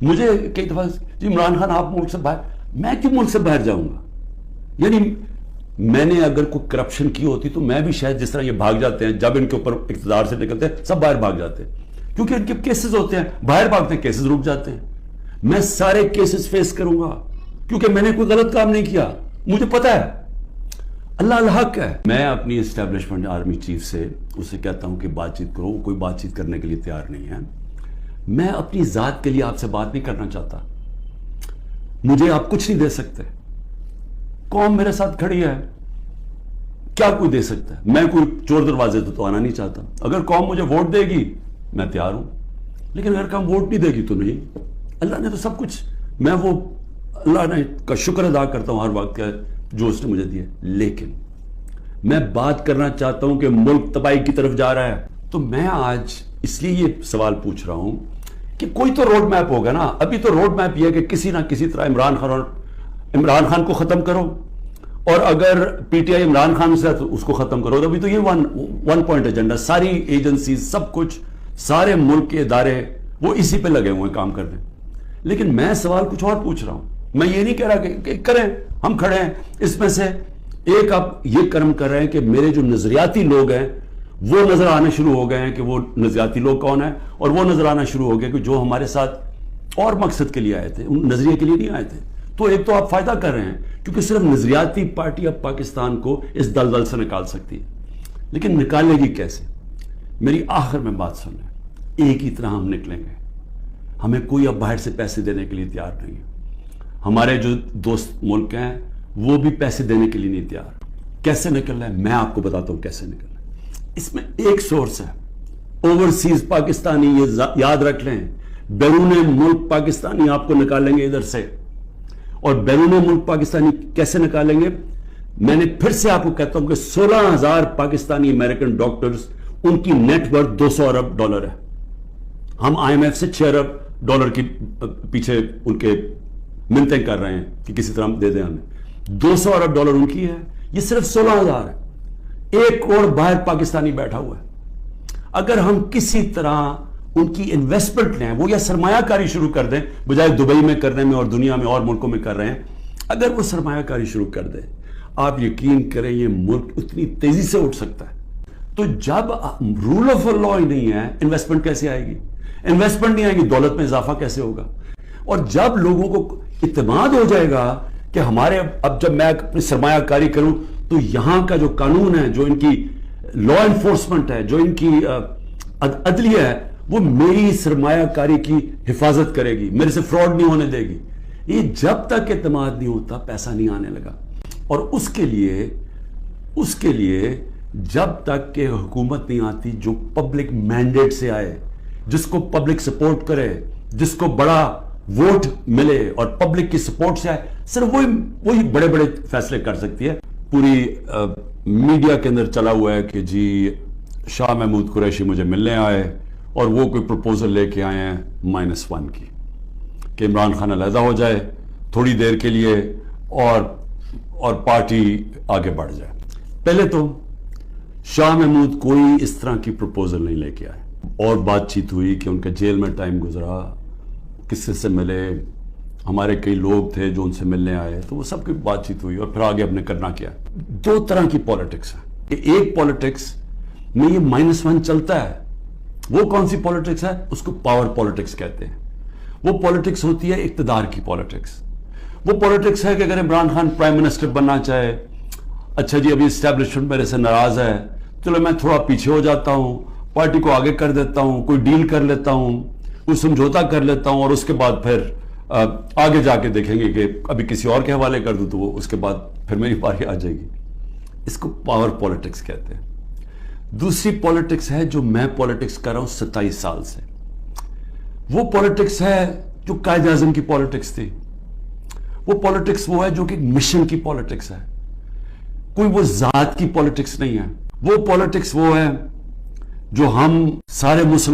مجھے کئی دفعہ جی عمران خان آپ ملک سے باہر، میں کیوں ملک سے باہر جاؤں گا؟ یعنی میں نے اگر کوئی کرپشن کی ہوتی تو میں بھی شاید جس طرح یہ بھاگ جاتے ہیں، جب ان کے اوپر اقتدار سے نکلتے ہیں سب باہر بھاگ جاتے ہیں، کیونکہ ان کے کیسز ہوتے ہیں، باہر بھاگتے ہیں کیسز رک جاتے ہیں۔ میں سارے کیسز فیس کروں گا کیونکہ میں نے کوئی غلط کام نہیں کیا، مجھے پتا ہے اللہ الحق ہے۔ میں اپنی اسٹیبلشمنٹ آرمی چیف سے اسے کہتا ہوں کہ بات چیت کرو، کوئی بات چیت کرنے کے لیے تیار نہیں ہے۔ میں اپنی ذات کے لیے آپ سے بات نہیں کرنا چاہتا، مجھے آپ کچھ نہیں دے سکتے، قوم میرے ساتھ کھڑی ہے، کیا کوئی دے سکتا ہے؟ میں کوئی چور دروازے تو آنا نہیں چاہتا۔ اگر قوم مجھے ووٹ دے گی میں تیار ہوں، لیکن اگر قوم ووٹ نہیں دے گی تو نہیں۔ اللہ نے تو سب کچھ، میں وہ اللہ نے کا شکر ادا کرتا ہوں ہر وقت کا جو اس نے مجھے دیا، لیکن میں بات کرنا چاہتا ہوں کہ ملک تباہی کی طرف جا رہا ہے۔ تو میں آج اس لیے یہ سوال پوچھ رہا ہوں کہ کوئی تو روڈ میپ ہوگا نا۔ ابھی تو روڈ میپ یہ ہے کہ کسی نہ کسی طرح عمران خان کو ختم کرو، اور اگر P T I Imran Khan سے تو اس کو ختم کرو۔ ابھی تو یہ ون پوائنٹ ایجنڈا، ساری ایجنسیز، سب کچھ، سارے ملک کے ادارے وہ اسی پہ لگے ہوئے ہیں کام کرنے۔ لیکن میں سوال کچھ اور پوچھ رہا ہوں، میں یہ نہیں کہہ رہا کہ کریں، ہم کھڑے ہیں اس میں سے ایک آپ یہ کرم کر رہے ہیں کہ میرے جو نظریاتی لوگ ہیں وہ نظر آنے شروع ہو گئے ہیں کہ وہ نظریاتی لوگ کون ہیں، اور وہ نظر آنا شروع ہو گئے کہ جو ہمارے ساتھ اور مقصد کے لیے آئے تھے، ان نظریے کے لیے نہیں آئے تھے۔ تو ایک تو آپ فائدہ کر رہے ہیں کیونکہ صرف نظریاتی پارٹی اب پاکستان کو اس دلدل سے نکال سکتی ہے، لیکن نکالے گی کیسے؟ میری آخر میں بات سن لیں، ایک ہی طرح ہم نکلیں گے۔ ہمیں کوئی اب باہر سے پیسے دینے کے لیے تیار نہیں ہے۔ ہمارے جو دوست ملک ہیں وہ بھی پیسے دینے کے لیے نہیں تیار۔ کیسے نکلنا ہے میں آپ کو بتاتا ہوں کیسے نکلنا ہے۔ اس میں ایک سورس ہے اوورسیز پاکستانی، یہ یاد رکھ لیں، بیرون ملک پاکستانی آپ کو نکالیں گے ادھر سے، اور بیرون ملک پاکستانی کیسے نکالیں گے؟ میں نے پھر سے آپ کو کہتا ہوں کہ 16,000 پاکستانی امریکن ڈاکٹرز، ان کی نیٹ ورتھ 200 ارب ڈالر ہے۔ ہم آئی ایم ایف سے 6 ارب ڈالر کی پیچھے ان کے منتیں کر رہے ہیں کہ کسی طرح دے دیں ہمیں۔ 200 ارب ڈالر ان کی ہے، یہ صرف 16,000 ہے۔ 1 کروڑ باہر پاکستانی بیٹھا ہوا ہے۔ اگر ہم کسی طرح ان کی انویسٹمنٹ لیں، وہ یا سرمایہ کاری شروع کر دیں، بجائے دبئی میں کرنے میں اور دنیا میں اور ملکوں میں کر رہے ہیں، اگر وہ سرمایہ کاری شروع کر دیں، آپ یقین کریں یہ ملک اتنی تیزی سے اٹھ سکتا ہے۔ تو جب رول آف لا ہی نہیں ہے، انویسٹمنٹ کیسے آئے گی؟ انویسٹمنٹ نہیں آئے گی، دولت میں اضافہ کیسے ہوگا؟ اور جب لوگوں کو اعتماد ہو جائے گا کہ ہمارے اب جب میں اپنی سرمایہ کاری کروں تو یہاں کا جو قانون ہے، جو ان کی لا انفورسمنٹ ہے، جو ان کی عدلیہ ہے، وہ میری سرمایہ کاری کی حفاظت کرے گی، میرے سے فراڈ نہیں ہونے دے گی۔ یہ جب تک اعتماد نہیں ہوتا پیسہ نہیں آنے لگا۔ اور اس کے لیے جب تک کہ حکومت نہیں آتی جو پبلک مینڈیٹ سے آئے، جس کو پبلک سپورٹ کرے، جس کو بڑا ووٹ ملے اور پبلک کی سپورٹ سے آئے، صرف وہی بڑے بڑے فیصلے کر سکتی ہے۔ پوری میڈیا کے اندر چلا ہوا ہے کہ جی شاہ محمود قریشی مجھے ملنے آئے اور وہ کوئی پروپوزل لے کے آئے ہیں -1 کی، کہ عمران خان علیحدہ ہو جائے تھوڑی دیر کے لیے اور پارٹی آگے بڑھ جائے۔ پہلے تو شاہ محمود کوئی اس طرح کی پروپوزل نہیں لے کے آئے، اور بات چیت ہوئی کہ ان کا جیل میں ٹائم گزرا، کس سے ملے، ہمارے کئی لوگ تھے جو ان سے ملنے آئے، تو وہ سب کی بات چیت ہوئی، اور پھر آگے ہم نے کرنا کیا۔ 2 طرح کی پالیٹکس ہے کہ ایک پالیٹکس میں یہ -1 چلتا ہے، وہ کون سی پالیٹکس ہے؟ اس کو پاور پالیٹکس کہتے ہیں۔ وہ پالیٹکس ہوتی ہے اقتدار کی پالیٹکس۔ وہ پالیٹکس ہے کہ اگر عمران خان پرائم منسٹر بننا چاہے، اچھا جی ابھی اسٹیبلشمنٹ میرے سے ناراض ہے، چلو میں تھوڑا پیچھے ہو جاتا ہوں، پارٹی کو آگے کر دیتا ہوں، کوئی ڈیل کر لیتا ہوں، کوئی سمجھوتا کر لیتا ہوں، اور اس کے بعد پھر آگے جا کے دیکھیں گے کہ ابھی کسی اور کے حوالے کر دوں تو وہ اس کے بعد پھر میری باری آ جائے گی۔ اس کو پاور پالیٹکس کہتے ہیں۔ دوسری پالیٹکس ہے جو میں پالیٹکس کر رہا ہوں 27 سال سے، وہ پالیٹکس ہے جو قائد اعظم کی پالیٹکس تھی۔ وہ پالیٹکس وہ ہے جو کہ مشن کی پالیٹکس ہے، کوئی وہ ذات کی پالیٹکس نہیں ہے۔ وہ پالیٹکس وہ ہے جو ہم سارے مسلمان